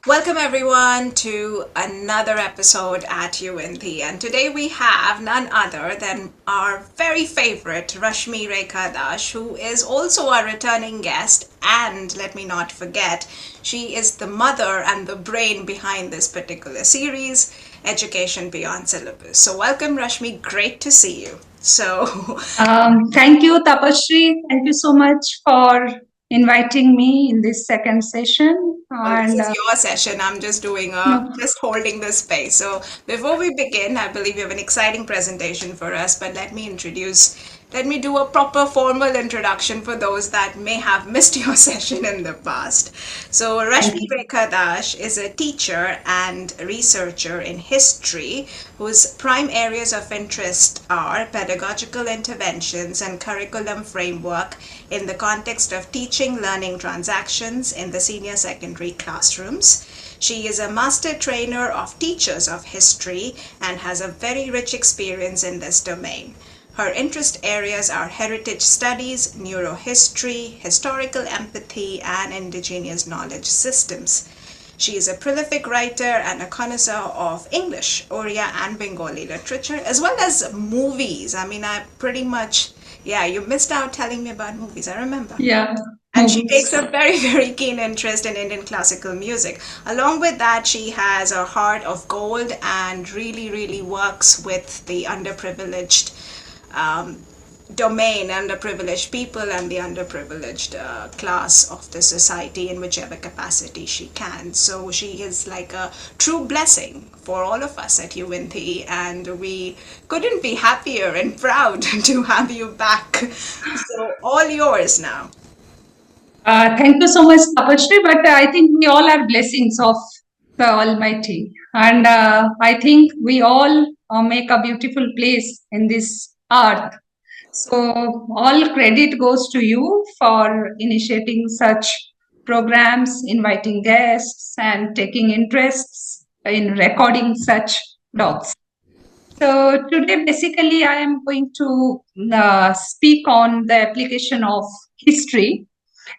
Welcome everyone to another episode at UinDhi, and today we have none other than our very favorite Rashmi Rekha Dash, who is also our returning guest, and let me not forget, she is the mother and the brain behind this particular series, Education Beyond Syllabus. So welcome Rashmi, great to see you. Thank you, Tapashri. Thank you so much for inviting me in this second session. Well, this is your session. I'm just just holding the space. So before we begin, I believe you have an exciting presentation for us, but let me do a proper formal introduction for those that may have missed your session in the past. So Rashmi Rekha Dash is a teacher and researcher in history whose prime areas of interest are pedagogical interventions and curriculum framework in the context of teaching learning transactions in the senior secondary classrooms. She is a master trainer of teachers of history and has a very rich experience in this domain. Her interest areas are heritage studies, neurohistory, historical empathy, and indigenous knowledge systems. She is a prolific writer and a connoisseur of English, Odia, and Bengali literature, as well as movies. I mean, you missed out telling me about movies, I remember. Yeah. And she takes a very, very keen interest in Indian classical music. Along with that, she has a heart of gold and really, really works with the underprivileged domain, underprivileged people, and the underprivileged class of the society in whichever capacity she can. So she is like a true blessing for all of us at UinDhi, and we couldn't be happier and proud to have you back. So all yours now. Thank you so much, Tapashri. But I think we all are blessings of the Almighty. And I think we all make a beautiful place in this earth. So all credit goes to you for initiating such programs, inviting guests, and taking interests in recording such talks. So today, basically, I am going to speak on the application of history.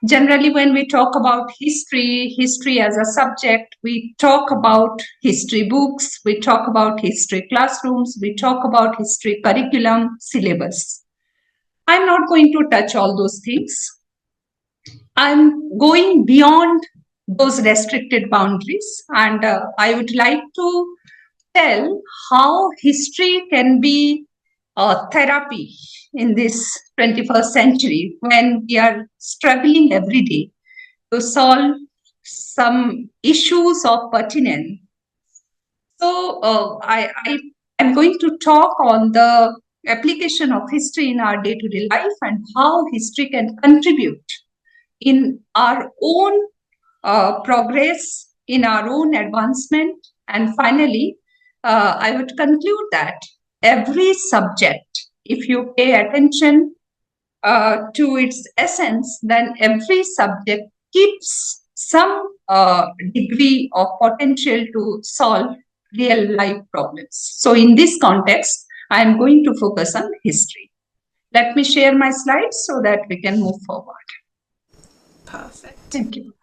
Generally, when we talk about history as a subject, we talk about history books, we talk about history classrooms, we talk about history curriculum, syllabus. I'm not going to touch all those things. I'm going beyond those restricted boundaries, and I would like to tell how history can be a therapy in this 21st century when we are struggling every day to solve some issues of pertinence. So I am going to talk on the application of history in our day-to-day life and how history can contribute in our own progress, in our own advancement. And finally, I would conclude that every subject, if you pay attention to its essence, then every subject keeps some degree of potential to solve real life problems. So in this context, I am going to focus on history. Let me share my slides so that we can move forward. Perfect. Thank you.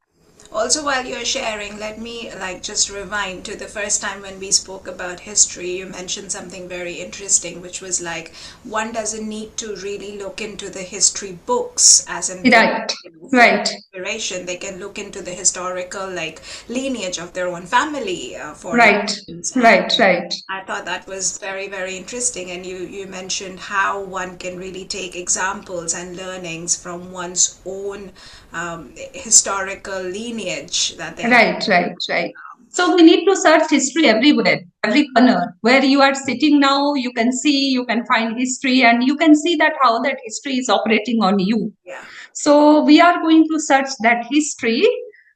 Also, while you're sharing, let me just rewind to the first time when we spoke about history. You mentioned something very interesting, which was like one doesn't need to really look into the history books as an inspiration. They can look into the historical lineage of their own family for instance. Right. I thought that was very, very interesting. And you mentioned how one can really take examples and learnings from one's own historical lineage that they have. Right. So we need to search history everywhere, every corner. Where you are sitting now, you can see, you can find history, and you can see that how that history is operating on you. Yeah. So we are going to search that history,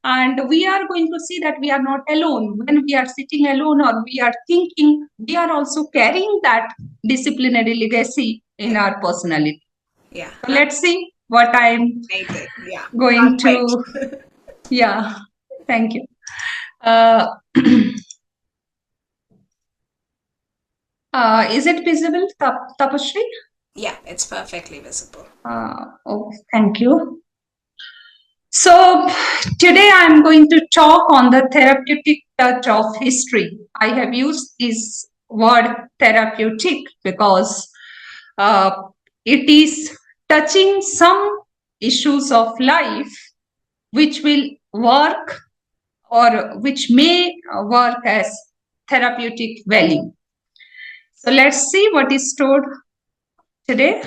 and we are going to see that we are not alone. When we are sitting alone or we are thinking, we are also carrying that disciplinary legacy in our personality. Yeah. So let's see what I'm going to. Yeah, thank you. Is it visible, Tapashri? Yeah, it's perfectly visible. Thank you. So today I'm going to talk on the therapeutic touch of history. I have used this word therapeutic because uh, it is touching some issues of life which will work or which may work as therapeutic value. So let's see what is stored today.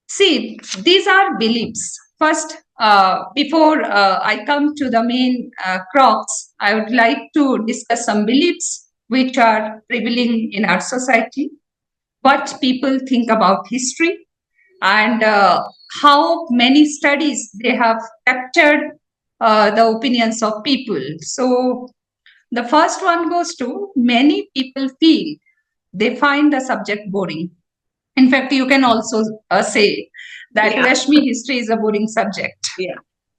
See, these are beliefs. First, before I come to the main crux, I would like to discuss some beliefs which are prevailing in our society, what people think about history, and how many studies they have captured the opinions of people. So, the first one goes to many people feel they find the subject boring. In fact, you can also say that Rashmi history is a boring subject. Yeah.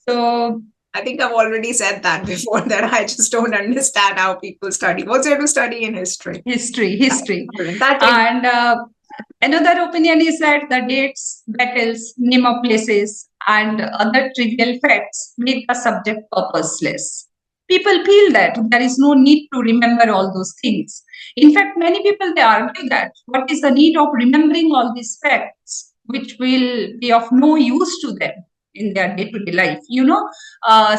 So I think I've already said that before, that I just don't understand how people study. What's there to study in history? History. That And another opinion is that the dates, battles, name of places, and other trivial facts make the subject purposeless. People feel that there is no need to remember all those things. In fact, many people they argue that what is the need of remembering all these facts, which will be of no use to them in their day-to-day life.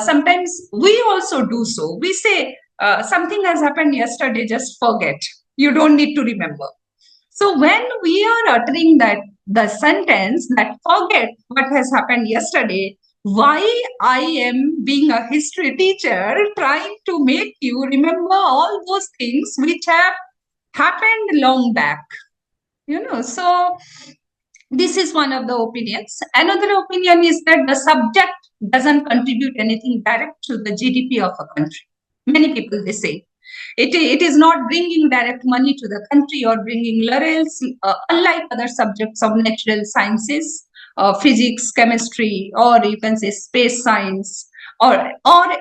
Sometimes we also do so. We say something has happened yesterday, just forget. You don't need to remember. So when we are uttering the sentence that forget what has happened yesterday, why I am being a history teacher trying to make you remember all those things which have happened long back? So this is one of the opinions. Another opinion is that the subject doesn't contribute anything direct to the GDP of a country. Many people they say it is not bringing direct money to the country or bringing laurels, unlike other subjects of natural sciences, physics, chemistry, or you can say space science, or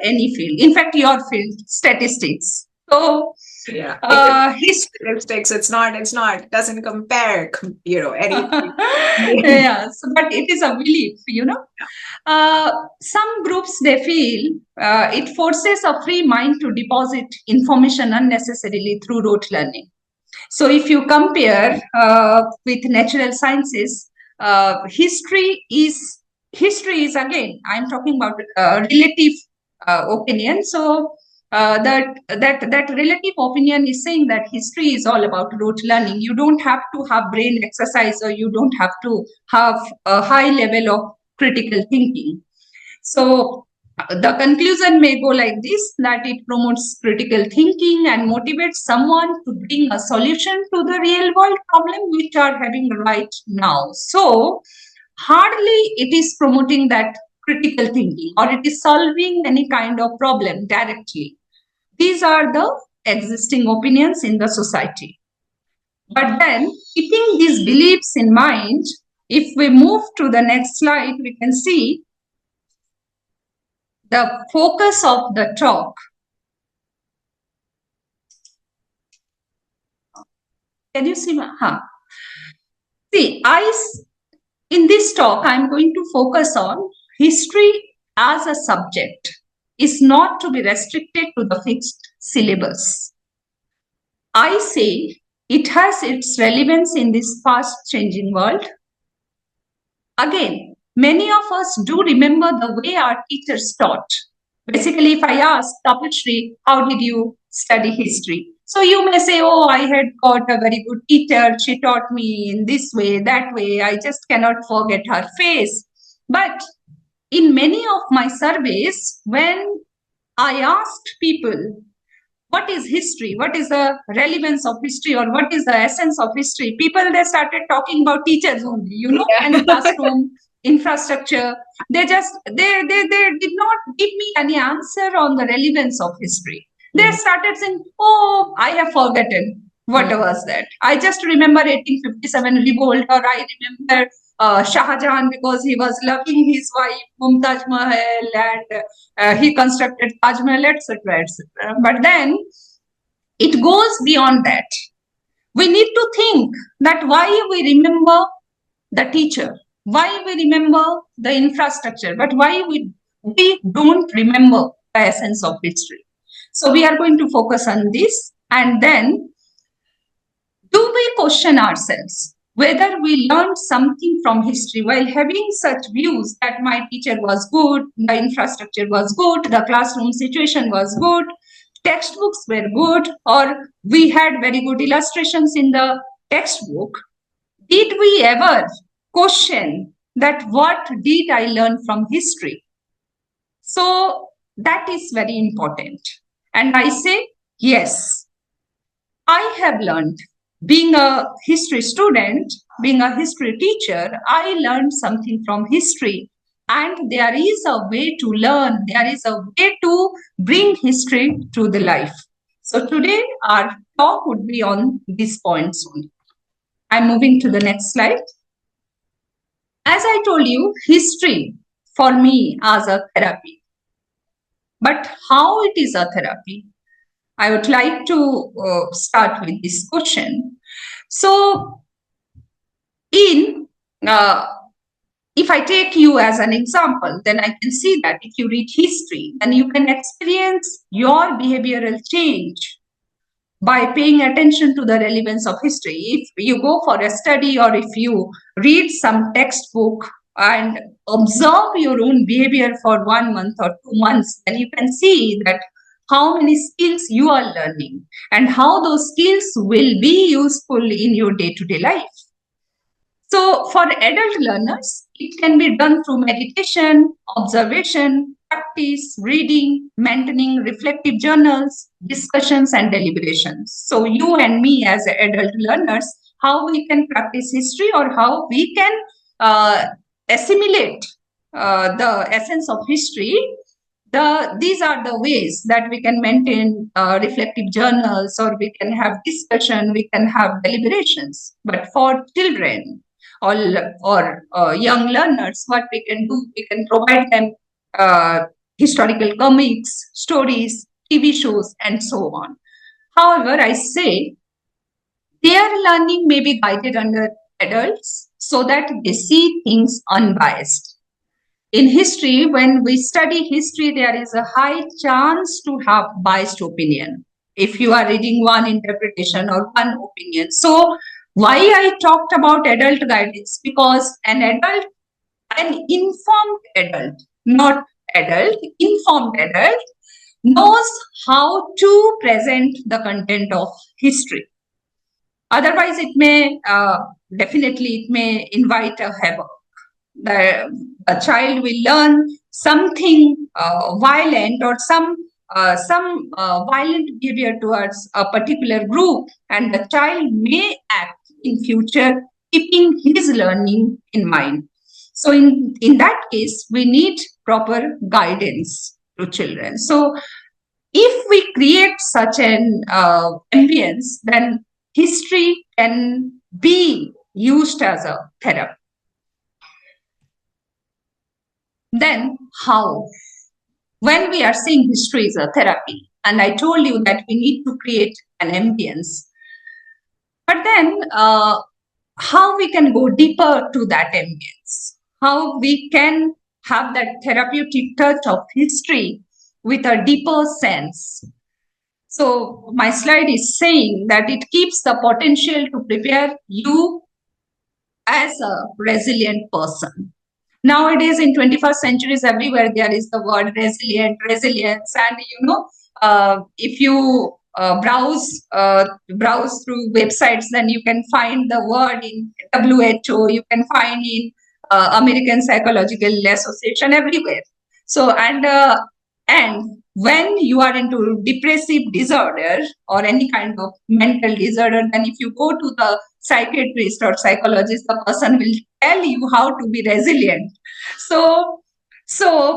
any field. In fact, your field, statistics. So statistics, it's not doesn't compare, anything. But it is a belief, some groups they feel it forces a free mind to deposit information unnecessarily through rote learning. So if you compare with natural sciences, history is again, I'm talking about relative opinion. So that relative opinion is saying that history is all about rote learning. You don't have to have brain exercise, or you don't have to have a high level of critical thinking. So the conclusion may go like this, that it promotes critical thinking and motivates someone to bring a solution to the real world problem which are having right now. So hardly it is promoting that critical thinking, or it is solving any kind of problem directly. These are the existing opinions in the society. But then, keeping these beliefs in mind, if we move to the next slide, we can see the focus of the talk. Can you see my? See, in this talk, I'm going to focus on history as a subject is not to be restricted to the fixed syllabus. I say it has its relevance in this fast-changing world. Again, many of us do remember the way our teachers taught. Basically, if I ask Tapashri, how did you study history? So you may say, oh, I had got a very good teacher. She taught me in this way, that way. I just cannot forget her face. But in many of my surveys, when I asked people, what is history? What is the relevance of history, or what is the essence of history? People, they started talking about teachers only, and classroom infrastructure. They did not give me any answer on the relevance of history. They started saying, oh, I have forgotten. What was that? I just remember 1857 revolt, or I remember Shah Jahan because he was loving his wife Mumtaz Mahal, and he constructed Taj Mahal, etc., etc. But then it goes beyond that. We need to think that why we remember the teacher. why we remember the infrastructure, but why we don't remember the essence of history. So we are going to focus on this, and then do we question ourselves whether we learned something from history while having such views that my teacher was good, the infrastructure was good, the classroom situation was good, textbooks were good, or we had very good illustrations in the textbook? Did we ever question that what did I learn from history? So that is very important. And I say, yes, I have learned. Being a history student, being a history teacher, I learned something from history. And there is a way to learn, there is a way to bring history to the life. So today our talk would be on these points only. I'm moving to the next slide. As I told you, history for me as a therapy. But how it is a therapy? I would like to start with this question. So, in if I take you as an example, then I can see that if you read history, then you can experience your behavioral change by paying attention to the relevance of history. If you go for a study or if you read some textbook and observe your own behavior for 1 month or 2 months, then you can see that how many skills you are learning and how those skills will be useful in your day-to-day life. So for adult learners, it can be done through meditation, observation, practice, reading, maintaining reflective journals, discussions, and deliberations. So you and me as adult learners, how we can practice history or how we can assimilate the essence of history. These are the ways that we can maintain reflective journals, or we can have discussion, we can have deliberations. But for children, or young learners, what we can do, we can provide them historical comics, stories, TV shows, and so on. However, I say their learning may be guided under adults so that they see things unbiased. In history, when we study history, there is a high chance to have biased opinion if you are reading one interpretation or one opinion. So why I talked about adult guidance? Because an informed adult, not informed adult, knows how to present the content of history. Otherwise, it may definitely it may invite a havoc. A child will learn something violent or some violent behavior towards a particular group, and the child may act in future keeping his learning in mind. So in that case, we need proper guidance to children. So if we create such an ambience, then history can be used as a therapy. Then how? When we are saying history is a therapy, and I told you that we need to create an ambience. But then how we can go deeper to that ambience? How we can have that therapeutic touch of history with a deeper sense? So my slide is saying that it keeps the potential to prepare you as a resilient person. Nowadays, in 21st centuries, everywhere there is the word resilient, resilience, and if you browse through websites, then you can find the word in WHO, you can find in American Psychological Association, everywhere. So and when you are into depressive disorder or any kind of mental disorder, then if you go to the psychiatrist or psychologist, the person will tell you how to be resilient. So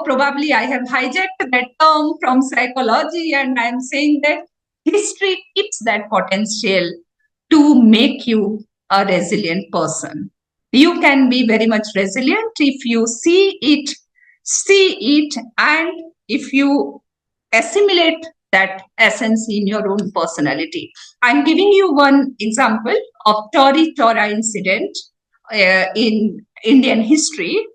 probably I have hijacked that term from psychology, and I'm saying that history keeps that potential to make you a resilient person. You can be very much resilient if you see it, and if you assimilate that essence in your own personality. I'm giving you one example of Tori Tora incident in Indian history.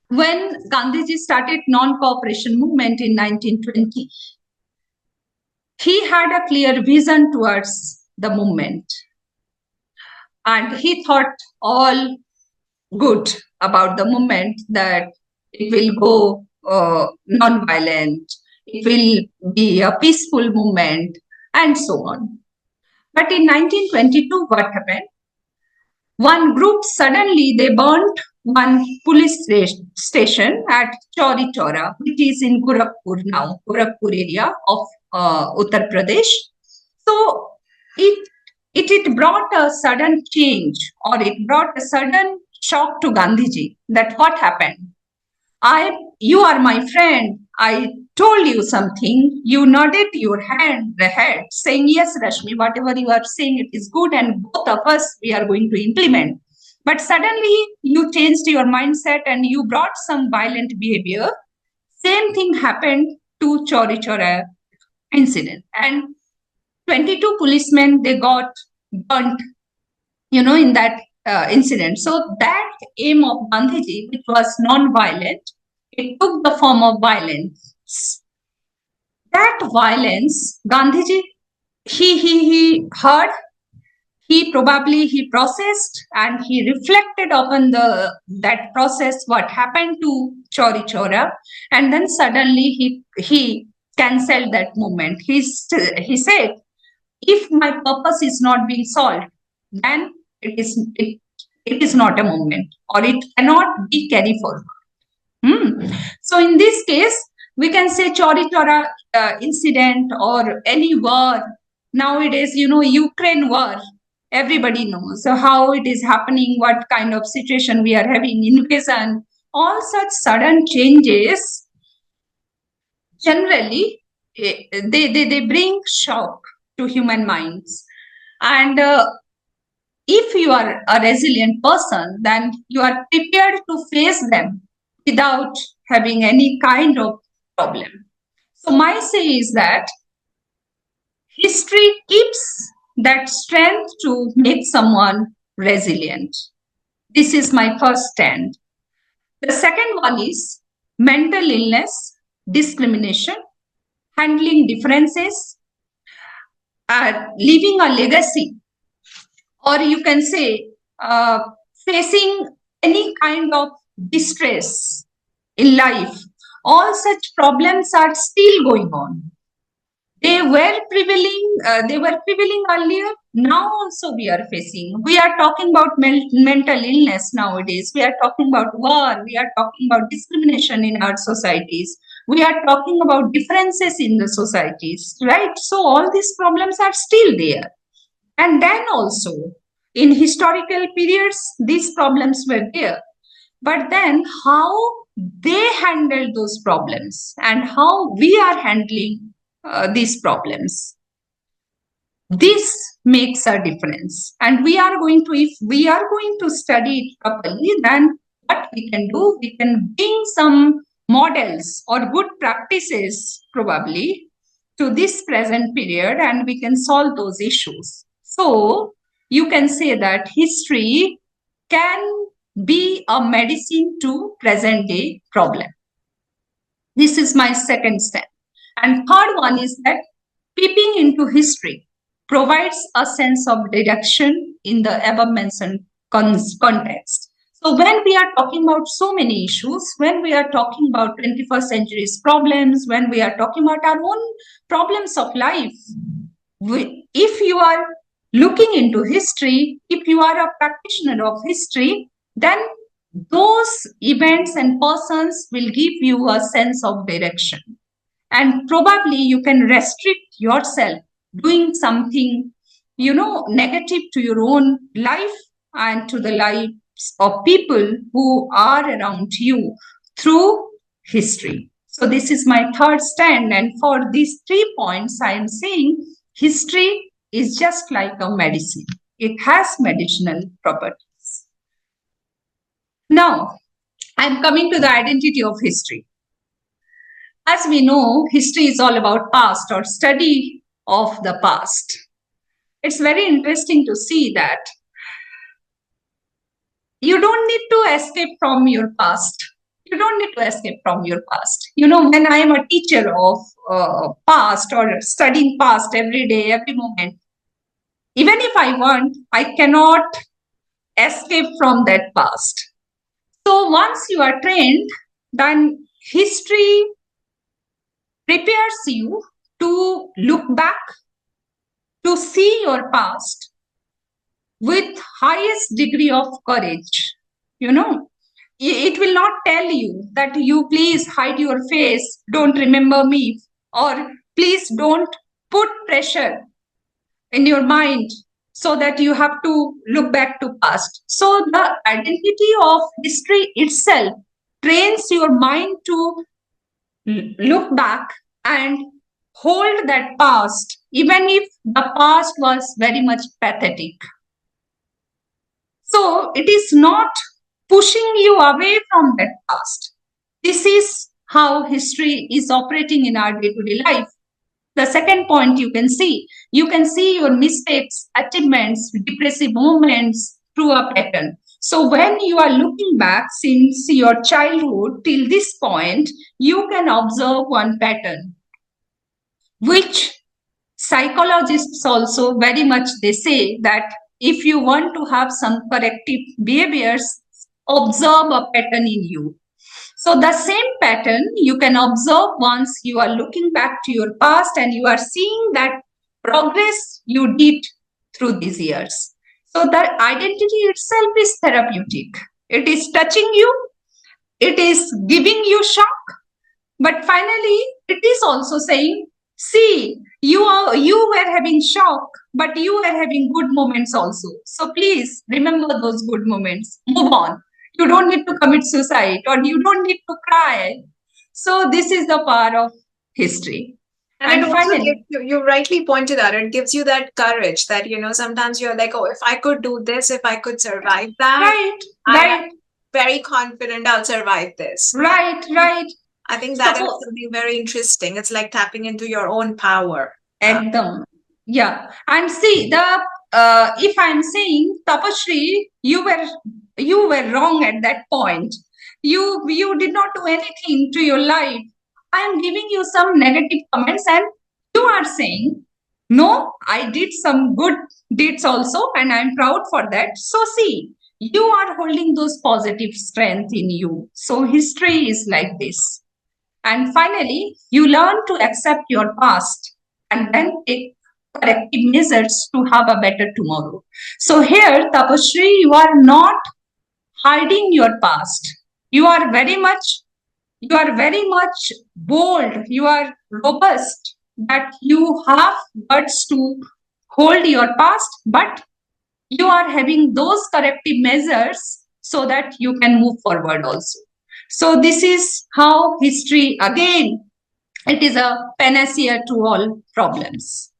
When Gandhiji started non-cooperation movement in 1920, he had a clear vision towards the movement, and he thought all good about the movement, that it will go non-violent, it will be a peaceful movement, and so on. But in 1922, what happened? One group suddenly they burnt one police station at Chauri Chaura, which is in Gorakhpur now, Gorakhpur area of Uttar Pradesh. So it brought a sudden change, or it brought a sudden shock to Gandhiji, that what happened? You are my friend. I told you something. You nodded your head, saying, yes, Rashmi, whatever you are saying, it is good, and both of us, we are going to implement. But suddenly you changed your mindset and you brought some violent behavior. Same thing happened to Chauri Chaura incident. And 22 policemen, they got burnt, in that incident. So that aim of Gandhiji, which was non-violent, it took the form of violence. That violence, Gandhiji, he heard, he processed, and he reflected upon that process, what happened to Chauri Chaura, and then suddenly he cancelled that movement. He said, if my purpose is not being solved, then it is not a movement, or it cannot be carried forward. So in this case, we can say Chauri Chaura incident, or any war. Nowadays, Ukraine war, everybody knows how it is happening, what kind of situation we are having, invasion, all such sudden changes, generally, they bring shock to human minds. And if you are a resilient person, then you are prepared to face them without having any kind of problem. So my say is that history keeps that strength to make someone resilient. This is my first stand. The second one is mental illness, discrimination, handling differences, leaving a legacy, or you can say facing any kind of distress in life. All such problems are still going on. They were prevailing earlier. Now also we are facing. We are talking about mental illness nowadays. We are talking about war. We are talking about discrimination in our societies. We are talking about differences in the societies, right? So all these problems are still there. And then also, in historical periods, these problems were there. But then how they handled those problems and how we are handling these problems, this makes a difference. And if we are going to study it properly, then what we can do, we can bring some models or good practices probably to this present period, and we can solve those issues. So you can say that history can be a medicine to present day problem. This is my second step. And third one is that peeping into history provides a sense of direction in the above mentioned context. So when we are talking about so many issues, when we are talking about 21st century's problems, when we are talking about our own problems of life, if you are looking into history, if you are a practitioner of history, then those events and persons will give you a sense of direction. And probably you can restrict yourself doing something, negative to your own life and to the lives of people who are around you through history. So this is my third stand. And for these 3 points, I am saying history is just like a medicine. It has medicinal properties. Now, I'm coming to the identity of history. As we know, history is all about past or study of the past. It's very interesting to see that you don't need to escape from your past. You don't need to escape from your past. You know, when I am a teacher of past or studying past every day, every moment, even if I want, I cannot escape from that past. So once you are trained, then history prepares you to look back, to see your past with highest degree of courage. You know, it will not tell you that you please hide your face, don't remember me, or please don't put pressure in your mind so that you have to look back to past. So the identity of history itself trains your mind to look back and hold that past, even if the past was very much pathetic. So it is not pushing you away from that past. This is how history is operating in our day-to-day life. The second point you can see your mistakes, achievements, depressive moments through a pattern. So when you are looking back since your childhood till this point, you can observe one pattern, which psychologists also very much they say that if you want to have some corrective behaviors, observe a pattern in you. So the same pattern you can observe once you are looking back to your past and you are seeing that progress you did through these years. So that identity itself is therapeutic. It is touching you, it is giving you shock, but finally it is also saying, see, you were having shock, but you were having good moments also. So please remember those good moments. Move on. You don't need to commit suicide or you don't need to cry. So this is the power of history. And finally, you rightly pointed out, it gives you that courage that, sometimes you're like, oh, if I could do this, if I could survive that, I'm very confident I'll survive this. Right. I think that is something very interesting. It's like tapping into your own power. Ekdam. Yeah. And see, if I'm saying, Tapashri, you were wrong at that point. You did not do anything to your life. I am giving you some negative comments and you are saying, no, I did some good deeds also and I'm proud for that. So see, you are holding those positive strength in you. So history is like this. And finally, you learn to accept your past and then take corrective measures to have a better tomorrow. So here, Tapashri, you are not hiding your past. You are very much bold. You are robust that you have guts to hold your past, but you are having those corrective measures so that you can move forward also. So this is how history, again, it is a panacea to all problems.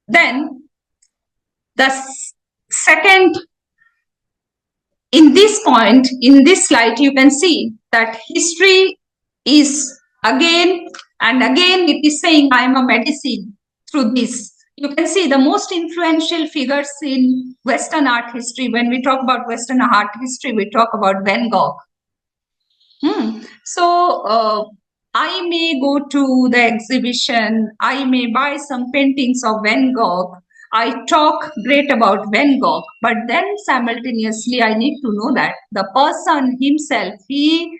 Then the second, in this point, in this slide, you can see that history is again and again, it is saying I am a medicine through this. You can see the most influential figures in Western art history. When we talk about Western art history, we talk about Van Gogh. So I may go to the exhibition, I may buy some paintings of Van Gogh, I talk great about Van Gogh, but then simultaneously I need to know that the person himself, he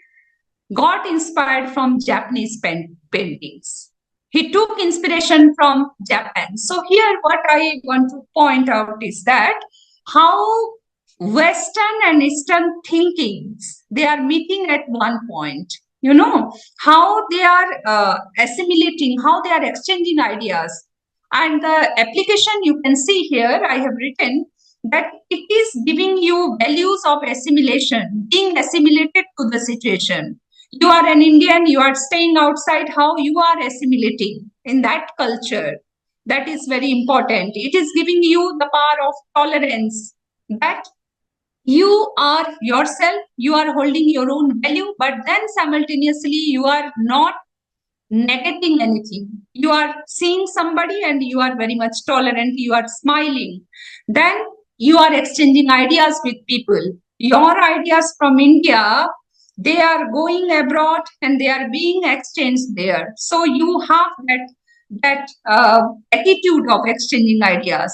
got inspired from Japanese paintings. He took inspiration from Japan. So here what I want to point out is that how Western and Eastern thinkings, they are meeting at one point. You know, how they are assimilating, how they are exchanging ideas. And the application you can see here, I have written that it is giving you values of assimilation, being assimilated to the situation. You are an Indian, you are staying outside, how you are assimilating in that culture. That is very important. It is giving you the power of tolerance, that you are yourself, you are holding your own value, but then simultaneously you are not negating anything. You are seeing somebody and you are very much tolerant, you are smiling. Then you are exchanging ideas with people. Your ideas from India, they are going abroad and they are being exchanged there. So you have that attitude of exchanging ideas.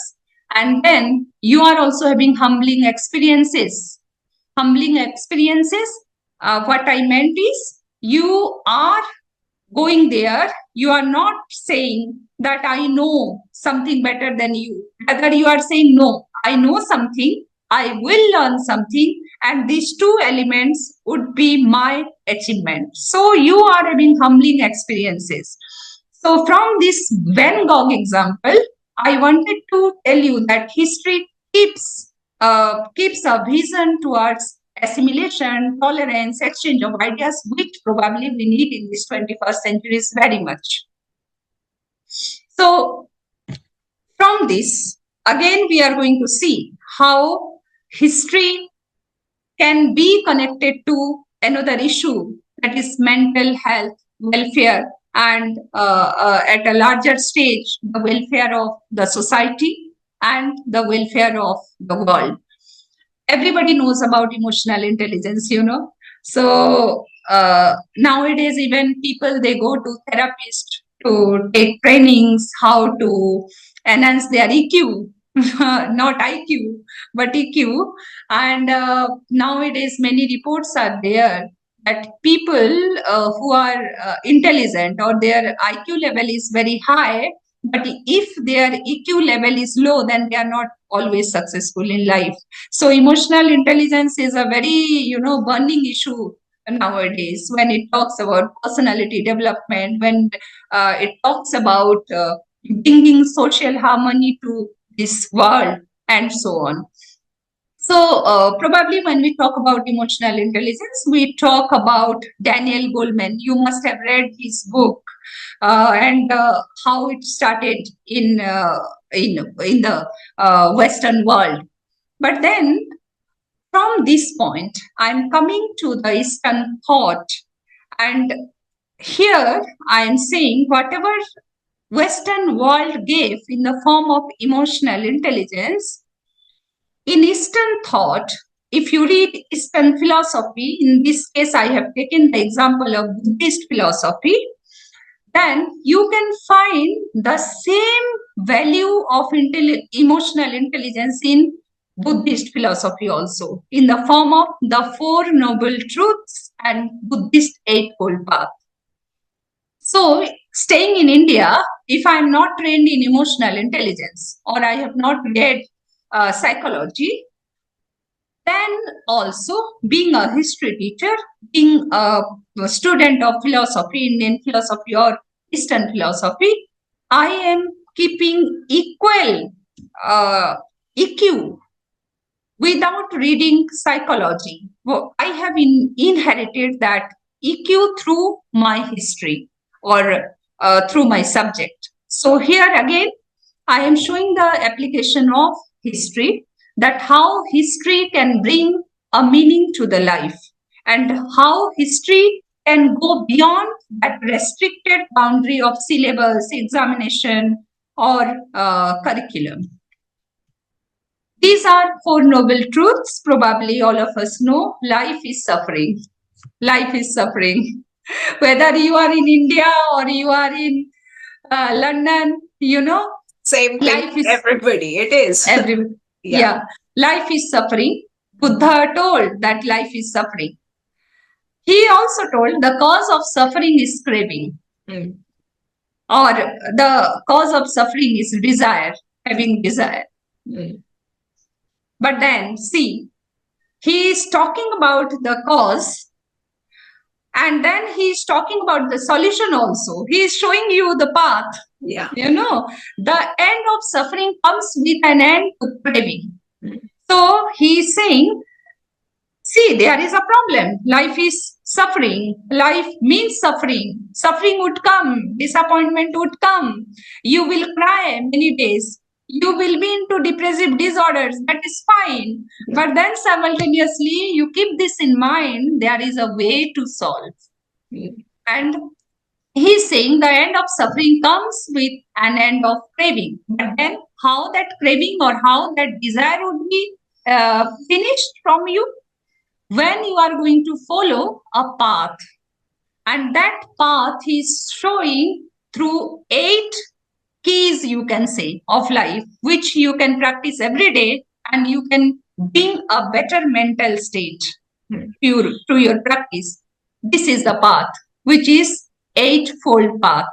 And then you are also having humbling experiences. Humbling experiences, what I meant is you are going there, you are not saying that I know something better than you. Rather, you are saying, no, I know something, I will learn something, and these two elements would be my achievement. So you are having humbling experiences. So from this Van Gogh example, I wanted to tell you that history keeps a vision towards assimilation, tolerance, exchange of ideas, which probably we need in this 21st century is very much. So from this, again, we are going to see how history can be connected to another issue, that is mental health, welfare, and at a larger stage, the welfare of the society and the welfare of the world. Everybody knows about emotional intelligence, So nowadays, even people, they go to therapists to take trainings how to enhance their EQ, not IQ, but EQ. And nowadays, many reports are there that people who are intelligent or their IQ level is very high, but if their EQ level is low, then they are not always successful in life. So emotional intelligence is a very, burning issue nowadays when it talks about personality development, when it talks about bringing social harmony to this world and so on. So probably when we talk about emotional intelligence, we talk about Daniel Goleman. You must have read his book and how it started in the Western world. But then from this point, I'm coming to the Eastern thought, and here I am saying whatever Western world gave in the form of emotional intelligence, in Eastern thought, if you read Eastern philosophy, in this case I have taken the example of Buddhist philosophy, then you can find the same value of emotional intelligence in Buddhist philosophy also, in the form of the Four Noble Truths and Buddhist Eightfold Path. So, staying in India, if I am not trained in emotional intelligence or I have not read psychology, then also being a history teacher, being a student of philosophy, Indian philosophy or Eastern philosophy, I am keeping equal EQ without reading psychology. Well, I have inherited that EQ through my history or through my subject. So here again, I am showing the application of history, that how history can bring a meaning to the life and how history can go beyond that restricted boundary of syllabus, examination, or curriculum. These are Four Noble Truths. Probably all of us know life is suffering. Life is suffering. Whether you are in India or you are in London, Same thing life is everybody. It is. Yeah. Life is suffering. Buddha told that life is suffering. He also told the cause of suffering is craving. Or the cause of suffering is desire, having desire. But then, see, he is talking about the cause and then he is talking about the solution also. He is showing you the path. Yeah. The end of suffering comes with an end to craving. So he is saying, see, there is a problem. Life is suffering. Life means suffering. Suffering would come. Disappointment would come. You will cry many days. You will be into depressive disorders. That is fine. But then simultaneously, you keep this in mind. There is a way to solve. And he's saying the end of suffering comes with an end of craving. But then how that craving or how that desire would be finished from you when you are going to follow a path. And that path is showing through 8 keys, you can say, of life, which you can practice every day, and you can bring a better mental state to your practice. This is the path, which is Eightfold Path.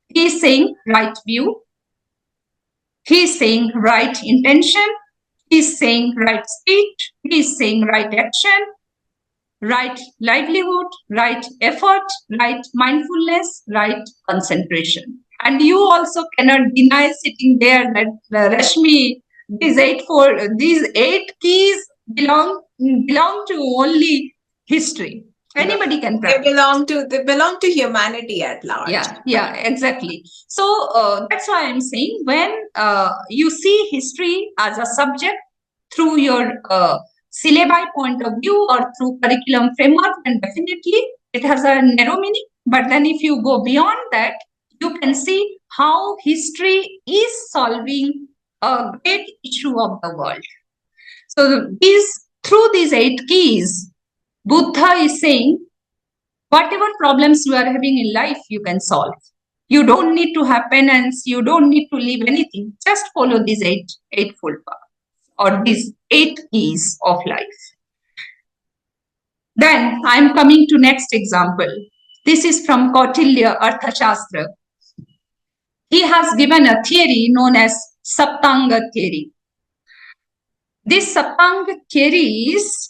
He is saying right view, he is saying right intention, he is saying right speech, he is saying right action, right livelihood, right effort, right mindfulness, right concentration. And you also cannot deny sitting there that Rashmi, these 8 keys belong to only history. Anybody can practice. They belong to humanity at large. Yeah, exactly. So that's why I'm saying when you see history as a subject through your syllabi point of view or through curriculum framework, then definitely it has a narrow meaning. But then if you go beyond that, you can see how history is solving a great issue of the world. So through these 8 keys, Buddha is saying whatever problems you are having in life, you can solve. You don't need to have penance. You don't need to leave anything. Just follow these eightfold paths or these 8 keys of life. Then I'm coming to next example. This is from Kautilya Arthashastra. He has given a theory known as Satanga Theory. This Satanga Theory is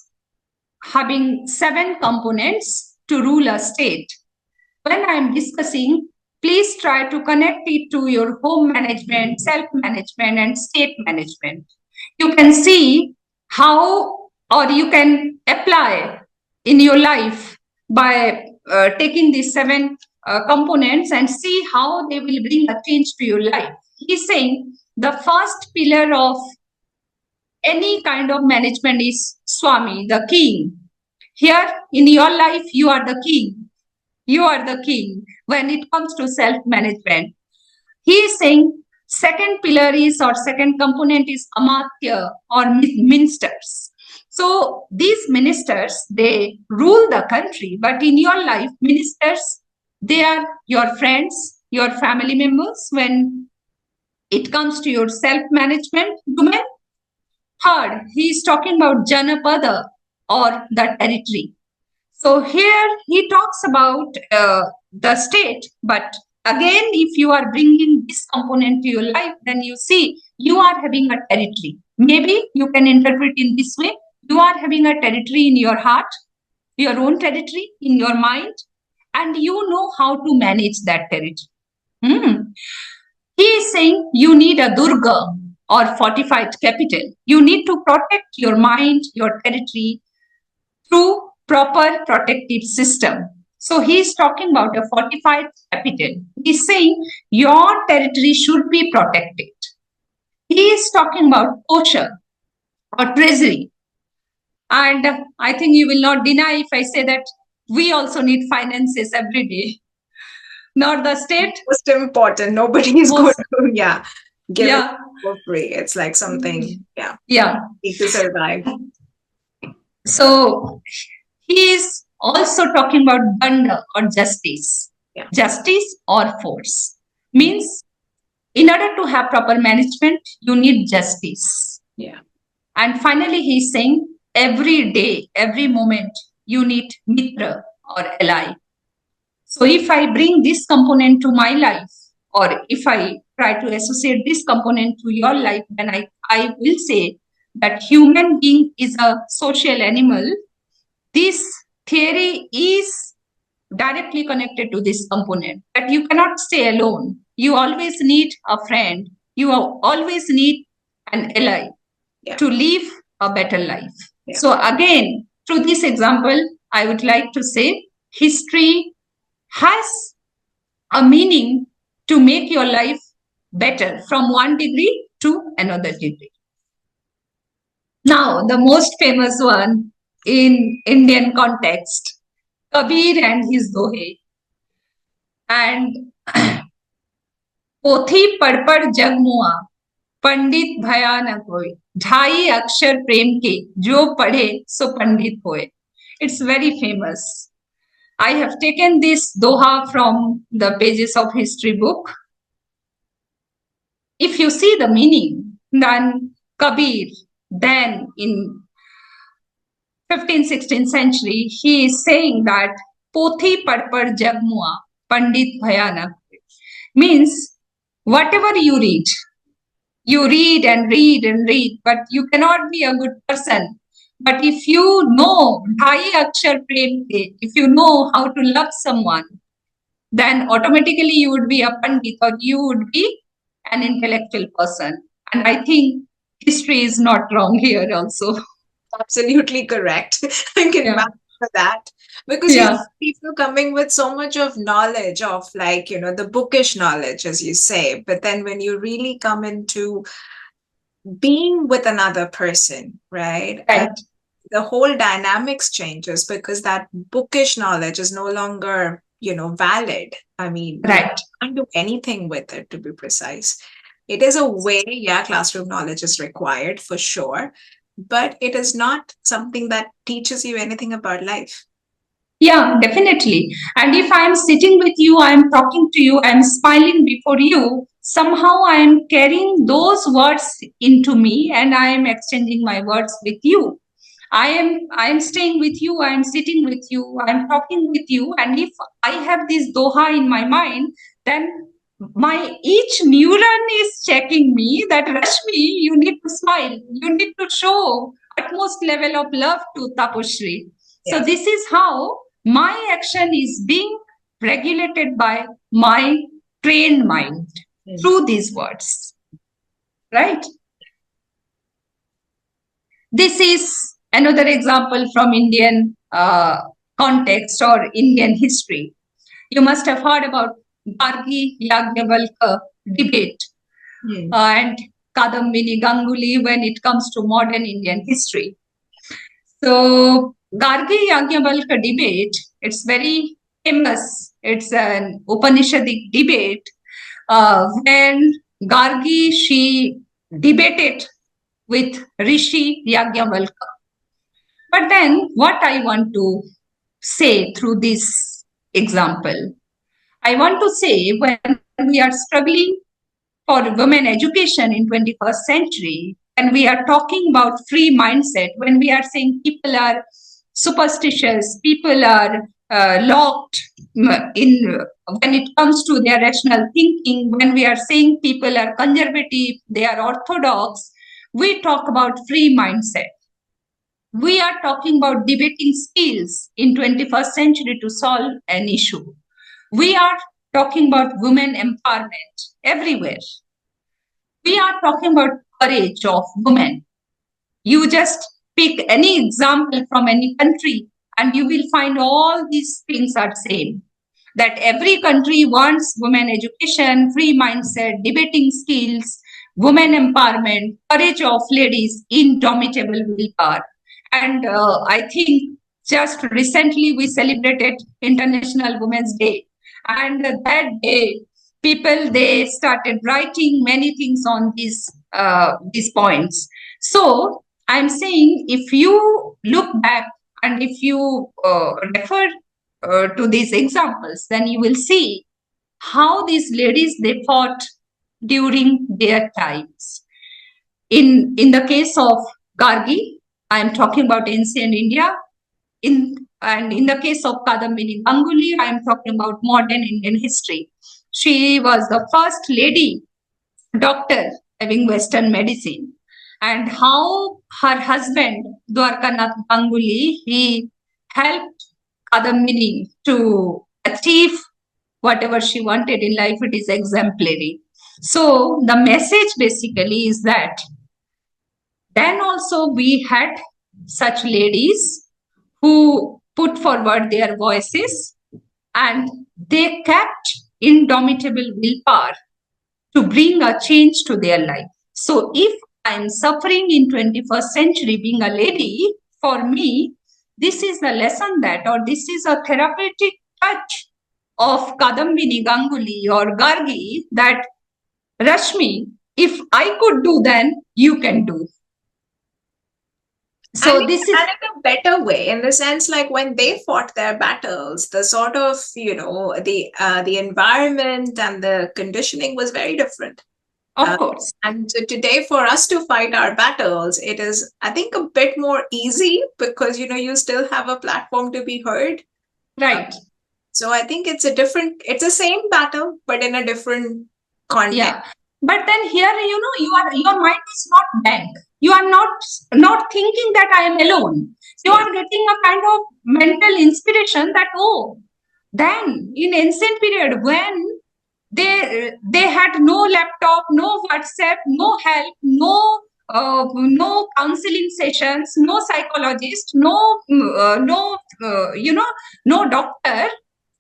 having 7 components to rule a state. When I'm discussing, please try to connect it to your home management, self-management, and state management. You can see how, or you can apply in your life by taking these 7 components and see how they will bring a change to your life. He's saying the first pillar of any kind of management is Swami, the king. Here in your life, you are the king. You are the king when it comes to self-management. He is saying second pillar is or second component is amatya or ministers. So these ministers, they rule the country, but in your life, ministers, they are your friends, your family members when it comes to your self-management domain. Third, he is talking about Janapada or the territory. So here he talks about the state, but again, if you are bringing this component to your life, then you see you are having a territory. Maybe you can interpret in this way. You are having a territory in your heart, your own territory in your mind, and you know how to manage that territory. He is saying you need a Durga or fortified capital. You need to protect your mind, your territory through proper protective system. So he is talking about a fortified capital. He is saying your territory should be protected. He is talking about kosher or treasury. And I think you will not deny if I say that we also need finances every day. Not the state. Most important. Nobody is going to, give it for free. It's like something, need to survive. So he is also talking about danda or justice. Justice or force means in order to have proper management, you need justice. And finally, he's saying every day, every moment, you need mitra or ally. So if I bring this component to my life, or if I try to associate this component to your life, then I will say that human being is a social animal. This theory is directly connected to this component, that you cannot stay alone. You always need a friend. You always need an ally to live a better life. So again, through this example, I would like to say history has a meaning to make your life better from one degree to another degree. Now, the most famous one in Indian context, Kabir and his Dohe. And Pothi Padpad Jagmua, पंडित भयानक होए, ढाई अक्षर प्रेम के, जो पढ़े सो पंडित होए. It's very famous. I have taken this doha from the pages of history book. If you see the meaning, then Kabir, then in 15th, 16th century, he is saying that Pothi Padpar Jagmua, Pandit Bhayanak, means whatever you read and read and read, but you cannot be a good person. But if you know Dhai Akshar Prem Ke, if you know how to love someone, then automatically you would be a Pandit or you would be an intellectual person. And I think history is not wrong here also. Absolutely correct. I can Yeah. vouch for that. Because you Yeah. have people coming with so much of knowledge of, like, the bookish knowledge, as you say. But then when you really come into being with another person, right? Right. The whole dynamics changes because that bookish knowledge is no longer, valid. I mean, Right. can't do anything with it, to be precise. It is a way, yeah, classroom knowledge is required for sure, but it is not something that teaches you anything about life. Yeah, definitely. And if I'm sitting with you, I'm talking to you, I'm smiling before you, somehow I'm carrying those words into me and I am exchanging my words with you. I am staying with you, I am sitting with you, I am talking with you. And if I have this doha in my mind, then my each neuron is checking me that Rashmi, you need to smile, you need to show utmost level of love to Taposhri. So Yes. this is how my action is being regulated by my trained mind through these words. Right? This is another example from Indian context or Indian history. You must have heard about Gargi Yagyavalkar debate and Kadambani Ganguly when it comes to modern Indian history. So Gargi Yagyavalkar debate, it's very famous. It's an Upanishadic debate when Gargi, she debated with Rishi Yagyavalkar. But then what I want to say through this example, I want to say when we are struggling for women education in 21st century, and we are talking about free mindset, when we are saying people are superstitious, people are locked in when it comes to their rational thinking, when we are saying people are conservative, they are orthodox, we talk about free mindset. We are talking about debating skills in 21st century to solve an issue. We are talking about women empowerment everywhere. We are talking about courage of women. You just pick any example from any country and you will find all these things are same. That every country wants women education, free mindset, debating skills, women empowerment, courage of ladies, indomitable willpower. And I think just recently we celebrated International Women's Day. And that day, people, they started writing many things on these points. So I'm saying if you look back and if you refer to these examples, then you will see how these ladies, they fought during their times. In the case of Gargi, I am talking about ancient India. And in the case of Kadambani Ganguly, I am talking about modern Indian history. She was the first lady doctor having Western medicine. And how her husband, Dwarkanath Ganguly, he helped Kadambini to achieve whatever she wanted in life. It is exemplary. So the message basically is that then also we had such ladies who put forward their voices and they kept indomitable willpower to bring a change to their life. So if I'm suffering in 21st century being a lady, for me, this is the lesson that, or this is a therapeutic touch of Kadambini Ganguly or Gargi, that Rashmi, if I could do, then you can do. So and this is in a better way, in the sense, like when they fought their battles, the sort of, the environment and the conditioning was very different. of course. And so today, for us to fight our battles, it is, I think, a bit more easy because you still have a platform to be heard. Right. So I think it's the same battle, but in a different context. Yeah. But then here, your mind is not blank. You are not thinking that I am alone. You are getting a kind of mental inspiration that, oh, then in ancient period when they had no laptop, no WhatsApp, no help, no counseling sessions, no psychologist, no doctor.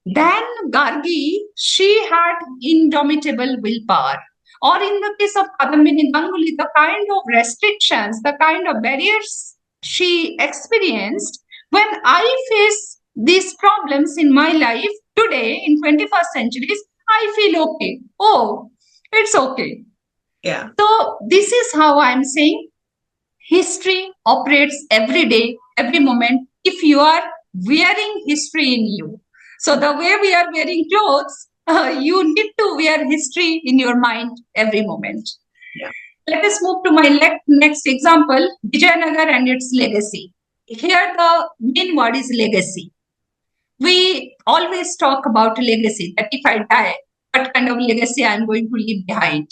Then Gargi, she had indomitable willpower. Or in the case of Kadambani Ganguly, the kind of restrictions, the kind of barriers she experienced, when I face these problems in my life today in 21st centuries, I feel okay. Oh, it's okay. Yeah. So this is how I'm saying history operates every day, every moment, if you are wearing history in you. So the way we are wearing clothes, you need to wear history in your mind every moment. Yeah. Let us move to my next example, Vijayanagar and its legacy. Here the main word is legacy. We always talk about legacy, that if I die, what kind of legacy I'm going to leave behind,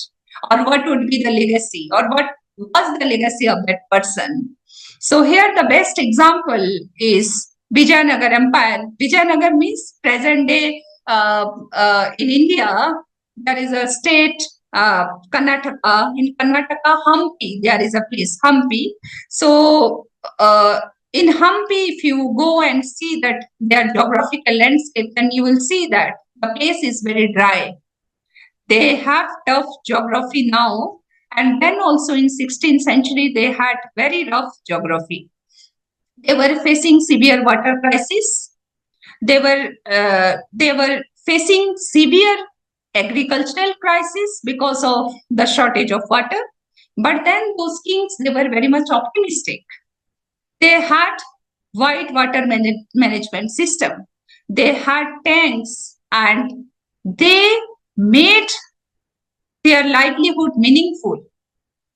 or what would be the legacy, or what was the legacy of that person. So here the best example is Vijayanagar Empire. Vijayanagar means present day in India. There is a state, Karnataka. In Karnataka, Hampi, there is a place, Hampi. So in Hampi, if you go and see that their geographical landscape, then you will see that the place is very dry. They have tough geography now, and then also in 16th century they had very rough geography. They were facing severe water crisis. They were facing severe agricultural crisis because of the shortage of water. But then those kings, they were very much optimistic. They had wide water management system. They had tanks, and they made their livelihood meaningful,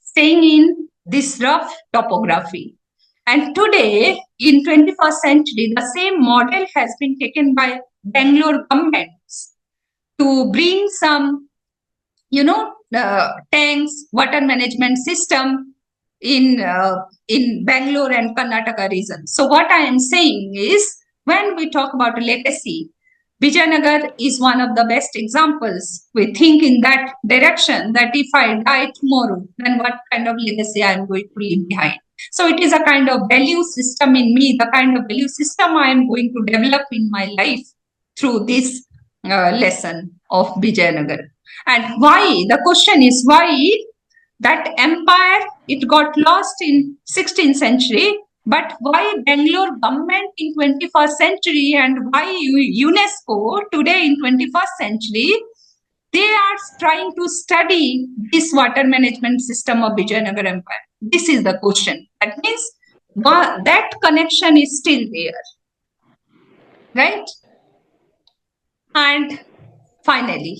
staying in this rough topography. And today, in 21st century, the same model has been taken by Bangalore governments to bring some, tanks, water management system in Bangalore and Karnataka region. So what I am saying is, when we talk about legacy, Vijayanagar is one of the best examples. We think in that direction, that if I die tomorrow, then what kind of legacy I am going to leave behind. So it is a kind of value system in me, the kind of value system I am going to develop in my life through this lesson of Vijayanagar. And why? The question is why that empire, it got lost in 16th century, but why Bangalore government in 21st century, and why UNESCO today in 21st century, they are trying to study this water management system of Vijayanagar Empire? This is the question. That means that connection is still there, right? And finally,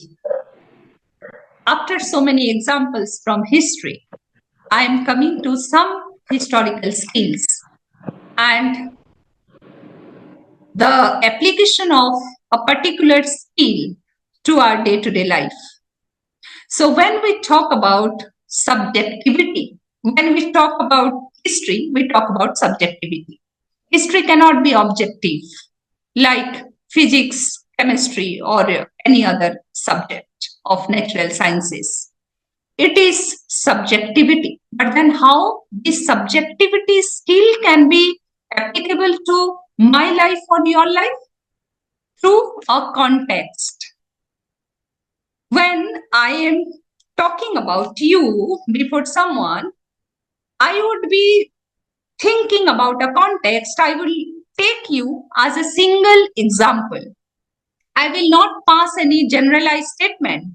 after so many examples from history, I am coming to some historical skills and the application of a particular skill to our day-to-day life. So when we talk about subjectivity, when we talk about history, we talk about subjectivity. History cannot be objective like physics, chemistry, or any other subject of natural sciences. It is subjectivity. But then how this subjectivity still can be applicable to my life or your life? Through a context. When I am talking about you before someone, I would be thinking about a context. I will take you as a single example. I will not pass any generalized statement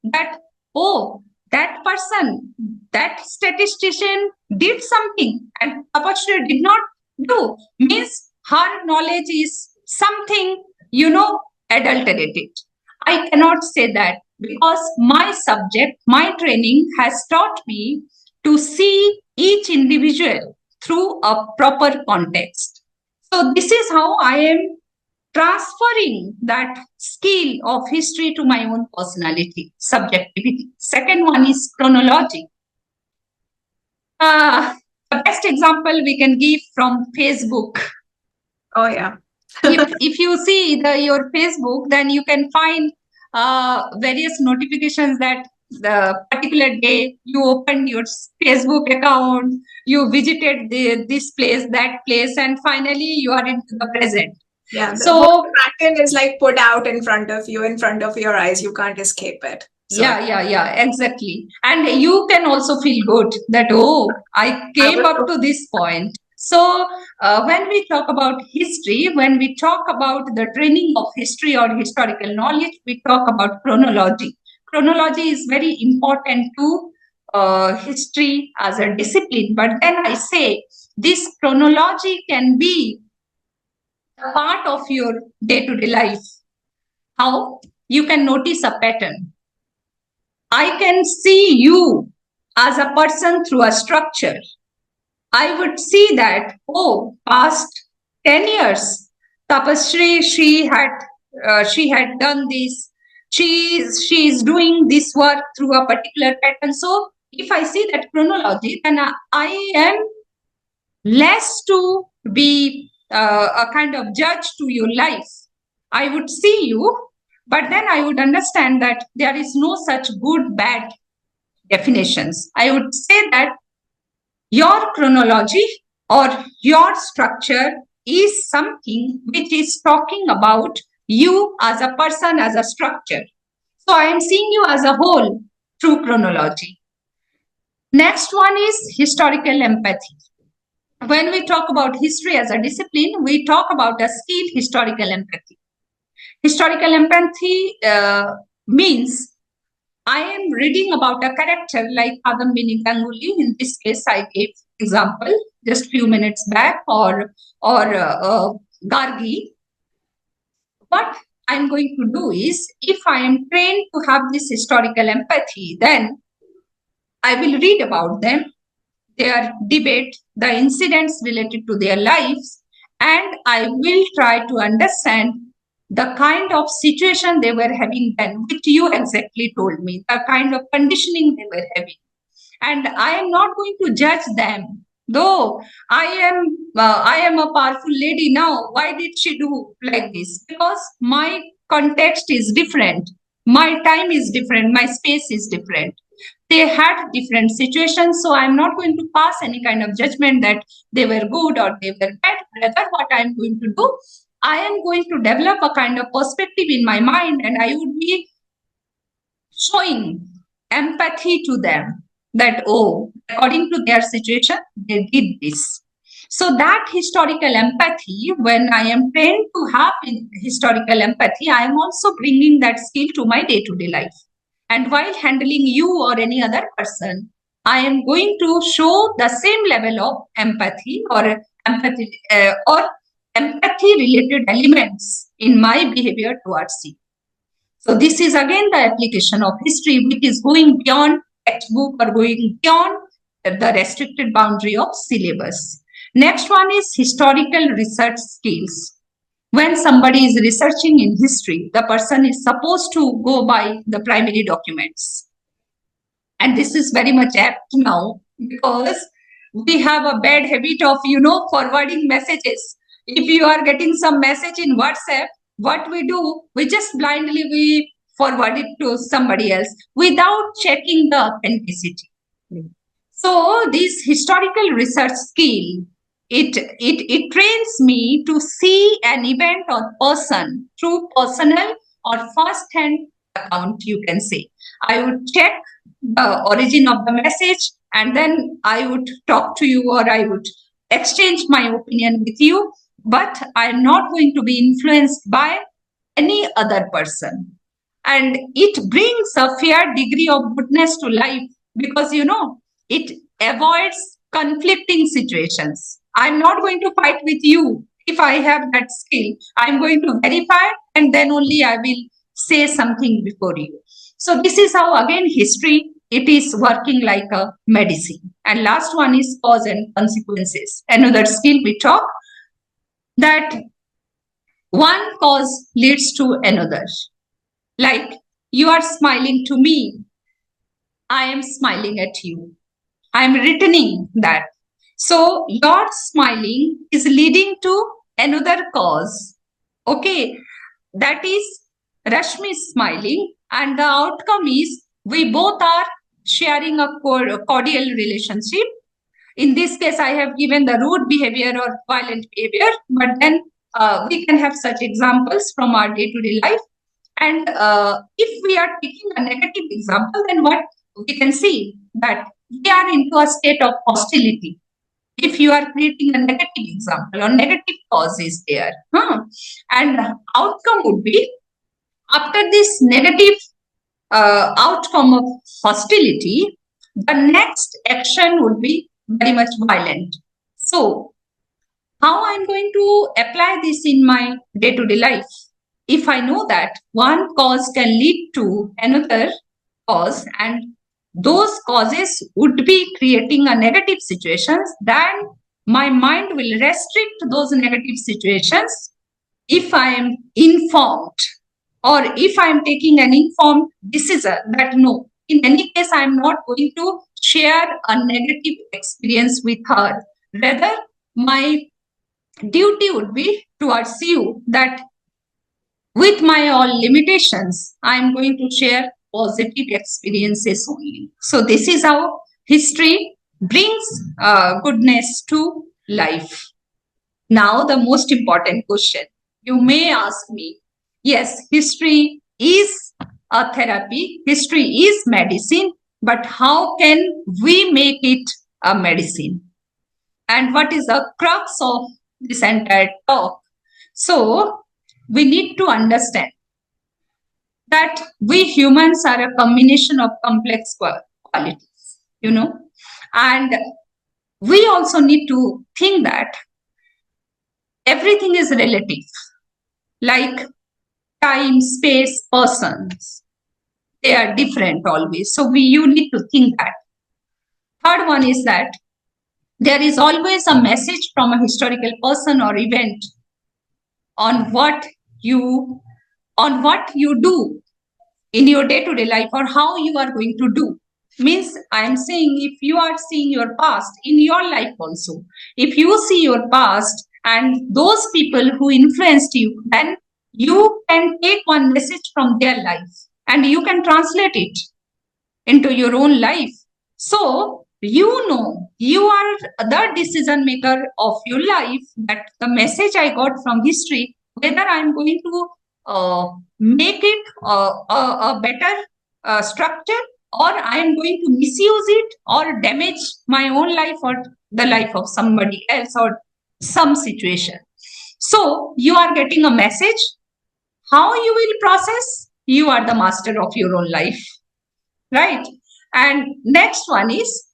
that, oh, that person, that statistician did something and Tapashri did not do, means her knowledge is something, adulterated. I cannot say that because my subject, my training has taught me to see each individual through a proper context. So, this is how I am transferring that skill of history to my own personality, subjectivity. Second one is chronology. The best example we can give from Facebook. Oh, yeah. if you see your Facebook, then you can find various notifications that the particular day you opened your Facebook account, you visited this place, that place, and finally you are into the present. Yeah, the whole pattern is like put out in front of you, in front of your eyes. You can't escape it. So, yeah, exactly. And you can also feel good that, oh, I came up to this point. So, when we talk about history, when we talk about the training of history or historical knowledge, we talk about chronology. Chronology is very important to history as a discipline. But then I say this chronology can be a part of your day-to-day life. How? You can notice a pattern. I can see you as a person through a structure. I would see that, oh, past 10 years, Tapasri, she had done this. She is doing this work through a particular pattern. So if I see that chronology, then I am less to be a kind of judge to your life. I would see you, but then I would understand that there is no such good, bad definitions. I would say that your chronology or your structure is something which is talking about you as a person, as a structure. So I am seeing you as a whole through chronology. Next one is historical empathy. When we talk about history as a discipline, we talk about a skill, historical empathy. Historical empathy means I am reading about a character like Kadambani Ganguly. In this case, I gave example just few minutes back, or Gargi. What I'm going to do is, if I am trained to have this historical empathy, then I will read about them, their debate, the incidents related to their lives, and I will try to understand the kind of situation they were having then, which you exactly told me, the kind of conditioning they were having. And I am not going to judge them. Though I am a powerful lady now. Why did she do like this? Because my context is different. My time is different. My space is different. They had different situations, so I'm not going to pass any kind of judgment that they were good or they were bad. Rather, what I'm going to do, I am going to develop a kind of perspective in my mind, and I would be showing empathy to them that, oh, according to their situation, they did this. So that historical empathy, when I am trained to have historical empathy, I am also bringing that skill to my day-to-day life. And while handling you or any other person, I am going to show the same level of empathy or empathy-related elements in my behavior towards you. So this is again the application of history, which is going beyond textbook or going beyond the restricted boundary of syllabus. Next one is historical research skills. When somebody is researching in history, the person is supposed to go by the primary documents. And this is very much apt now because we have a bad habit of, forwarding messages. If you are getting some message in WhatsApp, what we do, we just we forward it to somebody else without checking the authenticity. So this historical research skill, it trains me to see an event or person through personal or first-hand account, you can say. I would check the origin of the message, and then I would talk to you, or I would exchange my opinion with you, but I'm not going to be influenced by any other person. and it brings a fair degree of goodness to life because, it avoids conflicting situations. I'm not going to fight with you if I have that skill. I'm going to verify and then only I will say something before you. So this is how, again, history, it is working like a medicine. And last one is cause and consequences. Another skill we talk, that one cause leads to another. Like, you are smiling to me, I am smiling at you. I am returning that. So your smiling is leading to another cause. Okay, that is Rashmi smiling, and the outcome is we both are sharing a cordial relationship. In this case, I have given the rude behavior or violent behavior, but then we can have such examples from our day-to-day life. And if we are taking a negative example, then what we can see, that we are into a state of hostility. If you are creating a negative example or negative cause is there, and outcome would be, after this negative outcome of hostility, the next action would be very much violent. So, how I'm going to apply this in my day-to-day life? If I know that one cause can lead to another cause and those causes would be creating a negative situations, then my mind will restrict those negative situations if I am informed, or if I am taking an informed decision that no, in any case, I am not going to share a negative experience with her. Rather, my duty would be towards you that with my all limitations, I am going to share positive experiences only. So this is how history brings goodness to life. Now, the most important question you may ask me, yes, history is a therapy, history is medicine, but how can we make it a medicine? And what is the crux of this entire talk? So, we need to understand that we humans are a combination of complex qualities, and we also need to think that everything is relative, like time, space, persons. They are different always. So you need to think that. Third one is that there is always a message from a historical person or event on what you do in your day-to-day life, or how you are going to do. Means, I am saying, if you are seeing your past in your life also, if you see your past and those people who influenced you, then you can take one message from their life and you can translate it into your own life. So, you are the decision maker of your life, that the message I got from history, whether I'm going to make it a better structure, or I am going to misuse it or damage my own life or the life of somebody else or some situation. So you are getting a message. How you will process? You are the master of your own life, right? And next one is,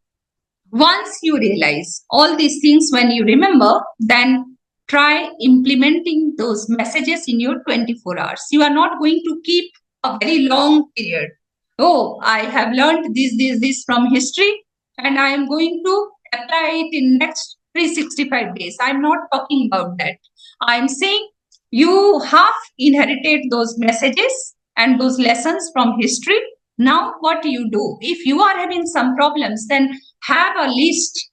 once you realize all these things, when you remember, then try implementing those messages in your 24 hours. You are not going to keep a very long period. Oh, I have learned this from history, and I am going to apply it in next 365 days. I'm not talking about that. I'm saying you have inherited those messages and those lessons from history. Now, what you do? If you are having some problems, then have a list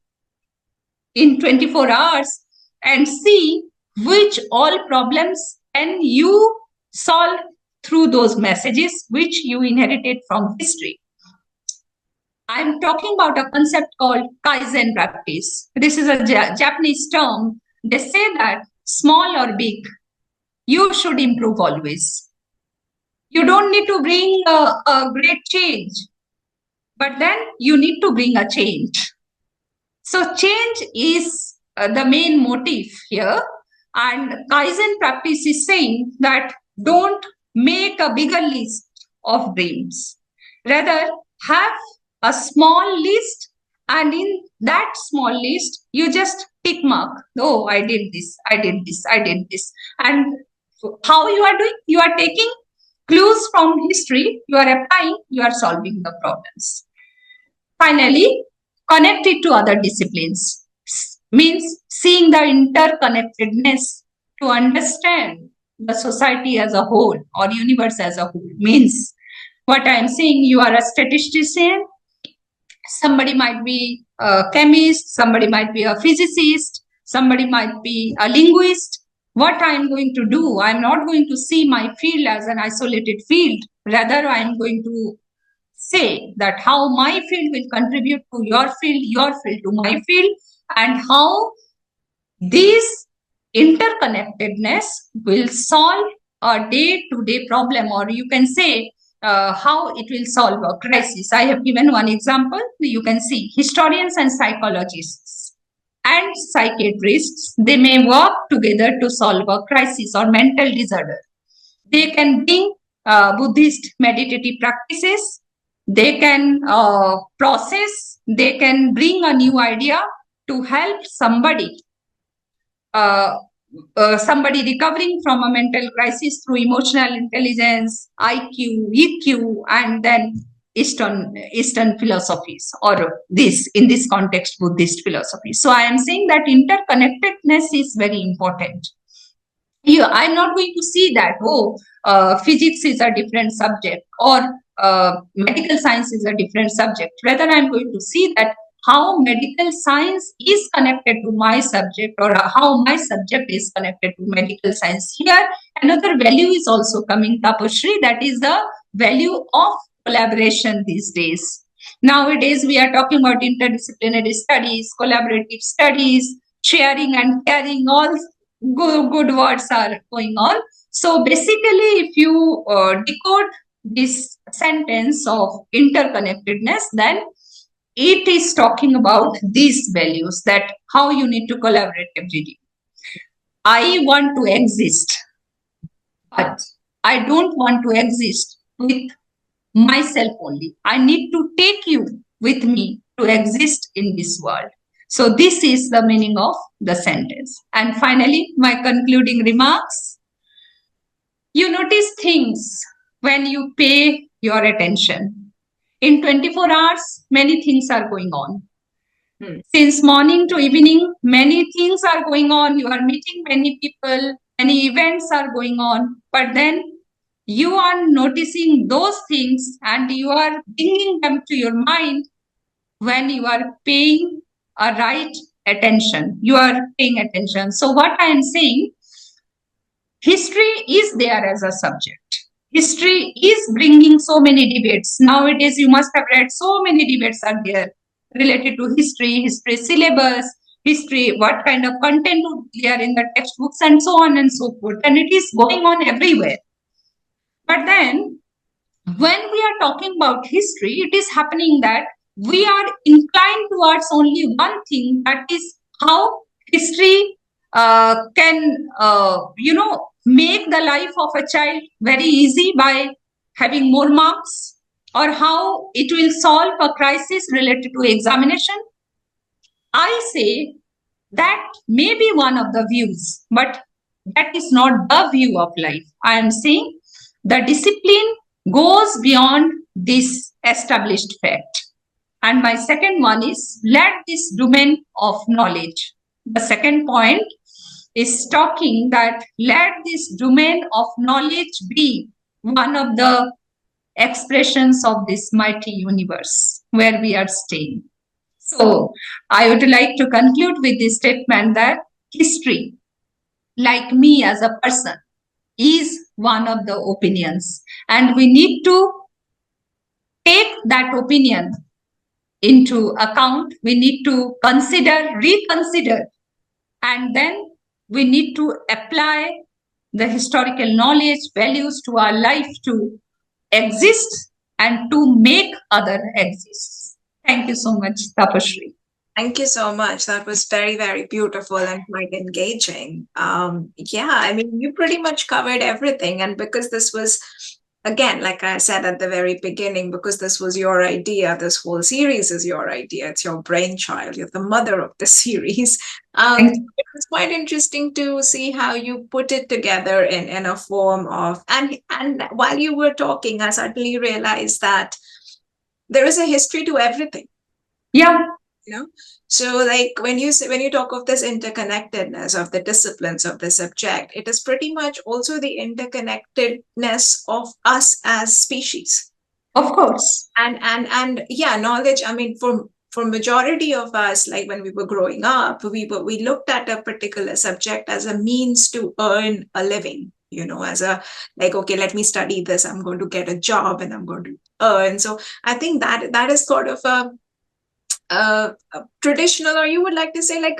in 24 hours and see which all problems can you solve through those messages which you inherited from history. I'm talking about a concept called Kaizen practice. This is a Japanese term. They say that small or big, you should improve always. You don't need to bring a great change, but then you need to bring a change. So change is the main motive here. And Kaizen practice is saying that don't make a bigger list. of dreams. Rather, have a small list, and in that small list, you just tick mark. Oh, I did this, I did this, I did this. And how you are doing? You are taking clues from history, you are applying, you are solving the problems. Finally, connect it to other disciplines. Means seeing the interconnectedness to understand the society as a whole or universe as a whole. Means what I am saying, you are a statistician, somebody might be a chemist, somebody might be a physicist, somebody might be a linguist. What I am going to do, I am not going to see my field as an isolated field. Rather, I am going to say that how my field will contribute to your field to my field, and how this interconnectedness will solve a day-to-day problem, or you can say how it will solve a crisis. I have given one example. You can see historians and psychologists and psychiatrists, they may work together to solve a crisis or mental disorder. They can bring Buddhist meditative practices, they can process, they can bring a new idea to help somebody somebody recovering from a mental crisis through emotional intelligence, IQ, EQ, and then Eastern philosophies, or this in this context Buddhist philosophy. So I am saying that interconnectedness is very important. I'm not going to see that physics is a different subject, or medical science is a different subject. Rather, I'm going to see that how medical science is connected to my subject, or how my subject is connected to medical science. Here, another value is also coming, Tapashri, that is the value of collaboration these days. Nowadays, we are talking about interdisciplinary studies, collaborative studies, sharing and caring, all good words are going on. So basically, if you decode this sentence of interconnectedness, then it is talking about these values, that how you need to collaborate every day. I want to exist, but I don't want to exist with myself only. I need to take you with me to exist in this world. So this is the meaning of the sentence. And finally, my concluding remarks. You notice things when you pay your attention. In 24 hours, many things are going on. Since morning to evening, many things are going on. You are meeting many people, many events are going on. But then you are noticing those things and you are bringing them to your mind when you are paying a right attention. You are paying attention. So what I am saying, history is there as a subject. History is bringing so many debates. Nowadays, you must have read so many debates are there related to history, history syllabus, history, what kind of content would be there in the textbooks, and so on and so forth. And it is going on everywhere. But then, when we are talking about history, it is happening that we are inclined towards only one thing, that is how history can, make the life of a child very easy by having more marks, or how it will solve a crisis related to examination. I say that may be one of the views, but that is not the view of life. I am saying the discipline goes beyond this established fact. And my second one is, let this domain of knowledge. The second point is talking that let this domain of knowledge be one of the expressions of this mighty universe where we are staying. So I would like to conclude with this statement that history, like me as a person, is one of the opinions, and we need to take that opinion into account. We need to reconsider, and then we need to apply the historical knowledge, values to our life to exist and to make other exist. Thank you so much, Tapashri. Thank you so much. That was very, very beautiful and quite engaging. Yeah, I mean, you pretty much covered everything. And because this was a again, like I said at the very beginning, because this was your idea, this whole series is your idea, it's your brainchild, you're the mother of the series. It's quite interesting to see how you put it together in a form of, and while you were talking, I suddenly realized that there is a history to everything. Yeah. So like when you talk of this interconnectedness of the disciplines of the subject, it is pretty much also the interconnectedness of us as species. Of course. And yeah, knowledge, I mean, for majority of us, like when we were growing up, we looked at a particular subject as a means to earn a living, as a, like, okay, let me study this, I'm going to get a job and I'm going to earn. So I think that is sort of a traditional, or you would like to say like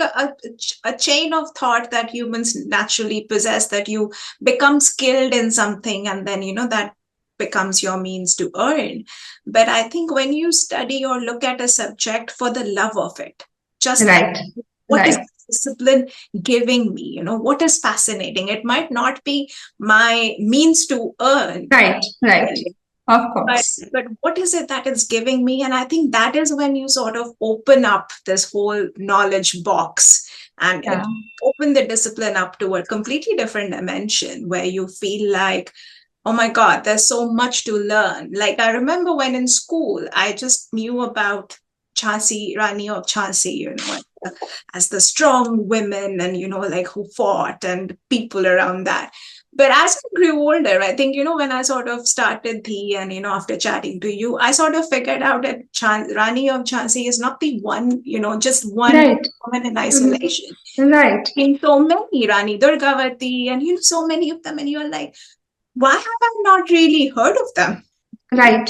a chain of thought that humans naturally possess, that you become skilled in something and then that becomes your means to earn. But I think when you study or look at a subject for the love of it, just right, what right. is discipline giving me, what is fascinating, it might not be my means to earn, right. Of course. But what is it that is giving me? And I think that is when you sort of open up this whole knowledge box and open the discipline up to a completely different dimension where you feel like, oh my God, there's so much to learn. Like I remember when in school, I just knew about Jhansi, Rani of Jhansi, as the strong women and, like who fought and people around that. But as I grew older, I think, when I sort of started Dhi and, after chatting to you, I sort of figured out that Rani of Jhansi is not the one, just one woman in isolation. Right. In so many, Rani Durgavati and, so many of them. And you're like, why have I not really heard of them? Right.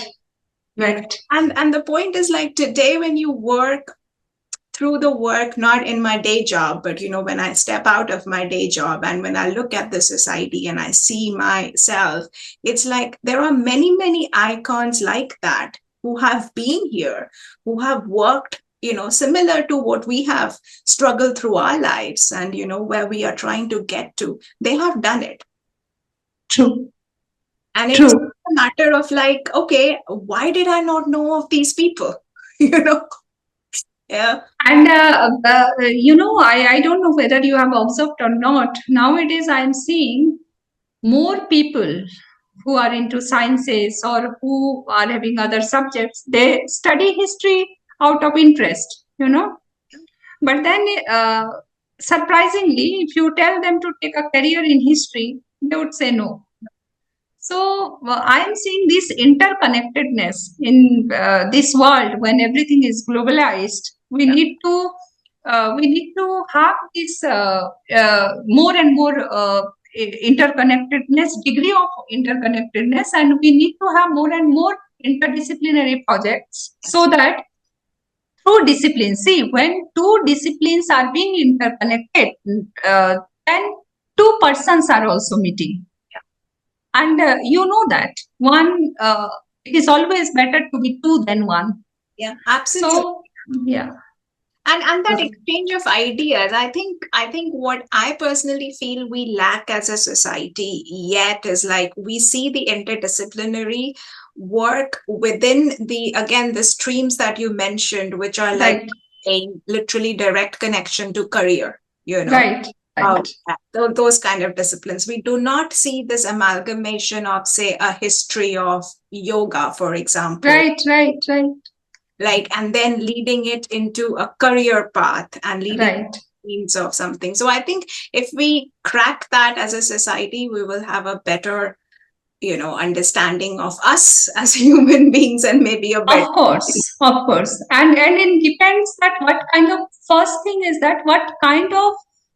And the point is like today when you work through the work, not in my day job, but when I step out of my day job and when I look at the society and I see myself, it's like there are many, many icons like that who have been here, who have worked, similar to what we have struggled through our lives and, where we are trying to get to. They have done it. True. And it's a matter of like, okay, why did I not know of these people? Yeah. And, I don't know whether you have observed or not. Nowadays, I'm seeing more people who are into sciences or who are having other subjects. They study history out of interest, But then, surprisingly, if you tell them to take a career in history, they would say no. So I am seeing this interconnectedness in this world when everything is globalized. We need to have this more and more interconnectedness, degree of interconnectedness, and we need to have more and more interdisciplinary projects so that through discipline, see, when two disciplines are being interconnected, then two persons are also meeting. And that one, it is always better to be two than one. Yeah, absolutely. So, yeah. And that exchange of ideas, I think what I personally feel we lack as a society yet is like we see the interdisciplinary work within the streams that you mentioned, which are like a literally direct connection to career, Right. Those kind of disciplines. We do not see this amalgamation of, say, a history of yoga, for example. Right. Like, and then leading it into a career path and leading means of something. So I think if we crack that as a society, we will have a better, understanding of us as human beings and maybe a better. Of course. And it depends that what kind of, first thing is that what kind of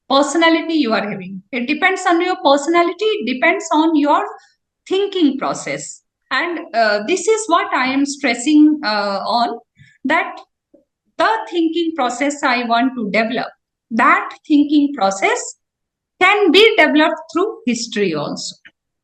personality you are having. It depends on your personality. It depends on your thinking process. And this is what I am stressing on, that the thinking process I want to develop, that thinking process can be developed through history also.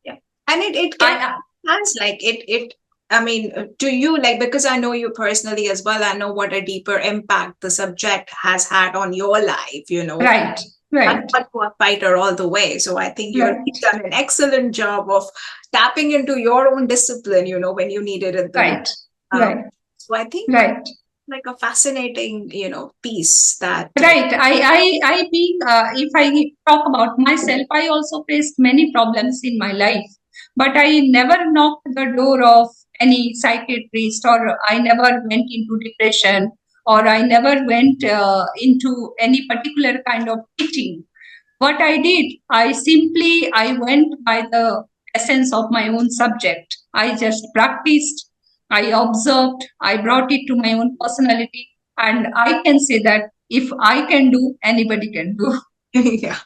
Yeah. And it sounds like it I mean, to you, like, because I know you personally as well, I know what a deeper impact the subject has had on your life, Right. Right. fighter all the way. So I think you've done an excellent job of tapping into your own discipline, when you needed it the Right. most. Right. So I think Right. like a fascinating, piece that. Right. I being, if I talk about myself, I also faced many problems in my life, but I never knocked the door of any psychiatrist, or I never went into depression, or I never went into any particular kind of teaching. What I did, I went by the essence of my own subject. I just practiced, I observed, I brought it to my own personality, and I can say that if I can do, anybody can do. Yeah.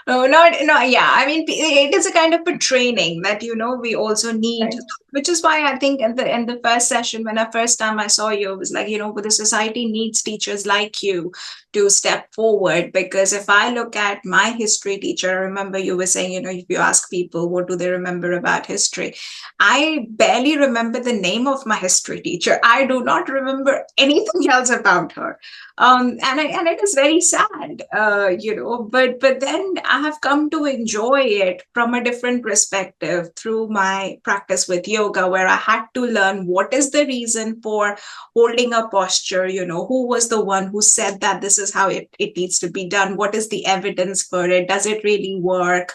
No, not no, yeah. I mean, it is a kind of a training that we also need, Right. which is why I think in the first session, when the first time I saw you, it was like, the society needs teachers like you to step forward. Because if I look at my history teacher, I remember you were saying, if you ask people what do they remember about history, I barely remember the name of my history teacher. I do not remember anything else about her. And it is very sad, but then I have come to enjoy it from a different perspective through my practice with yoga, where I had to learn what is the reason for holding a posture, who was the one who said that this is how it needs to be done, what is the evidence for it, does it really work,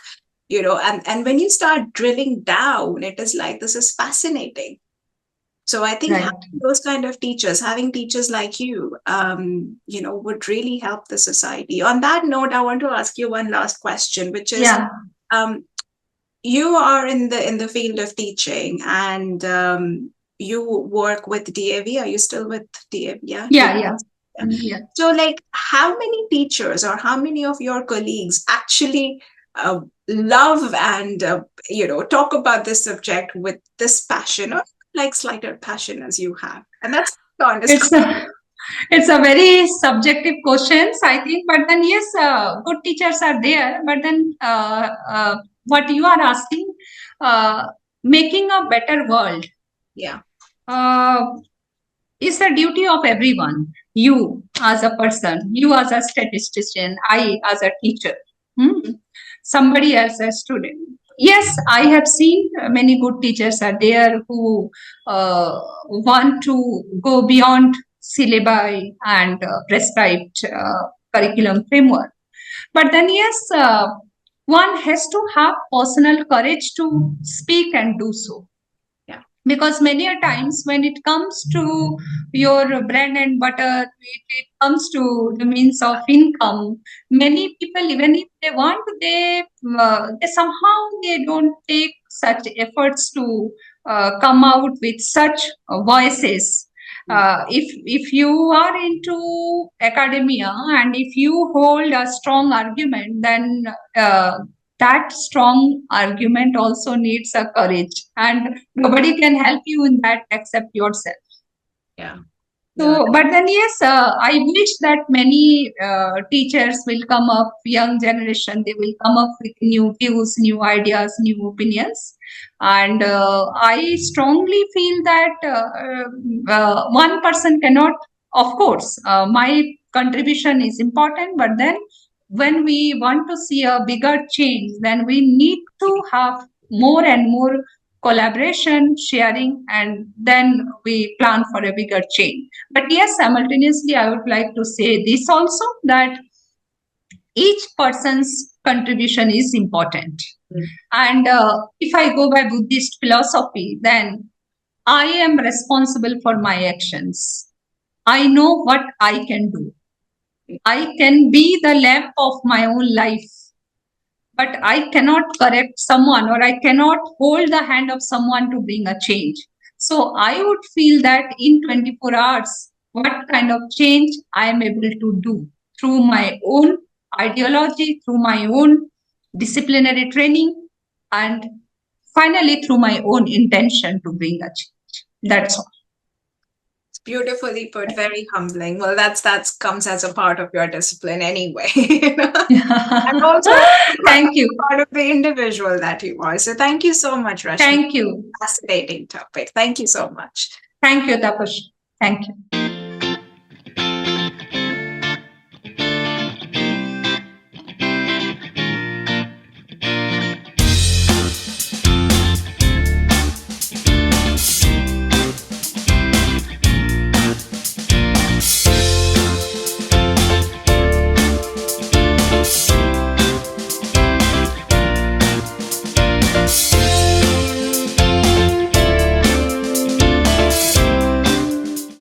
and when you start drilling down, it is like, this is fascinating. So I think having those kind of teachers, having teachers like you, would really help the society. On that note, I want to ask you one last question, which is, you are in the field of teaching, and you work with DAV. Are you still with DAV? Yeah. So, like, how many teachers or how many of your colleagues actually love and talk about this subject with this passion, or like slighter passion as you have? And that's honest. It's a very subjective questions, I think. But then yes, good teachers are there. But then what you are asking, making a better world. Yeah. Is the duty of everyone. You as a person, you as a statistician, I as a teacher, somebody else as student. Yes, I have seen many good teachers are there who want to go beyond syllabi and prescribed curriculum framework. But then yes, one has to have personal courage to speak and do so. Because many a times when it comes to your bread and butter, it comes to the means of income, many people, even if they want, they somehow they don't take such efforts to come out with such voices. If you are into academia and if you hold a strong argument, then that strong argument also needs a courage, and nobody can help you in that except yourself. Yeah. So, but then yes, I wish that many teachers will come up, young generation, they will come up with new views, new ideas, new opinions. And I strongly feel that one person cannot, of course, my contribution is important, but then when we want to see a bigger change, then we need to have more and more collaboration, sharing, and then we plan for a bigger change. But yes, simultaneously, I would like to say this also, that each person's contribution is important. And if I go by Buddhist philosophy, then I am responsible for my actions. I know what I can do. I can be the lamp of my own life, but I cannot correct someone, or I cannot hold the hand of someone to bring a change. So I would feel that in 24 hours, what kind of change I am able to do through my own ideology, through my own disciplinary training, and finally through my own intention to bring a change. That's all. Beautifully put, very humbling. Well, that's comes as a part of your discipline anyway. And also thank you. Part of the individual that you are. So thank you so much, Rashmi. Thank you. Fascinating topic. Thank you so much. Thank you, Tapash. Thank you.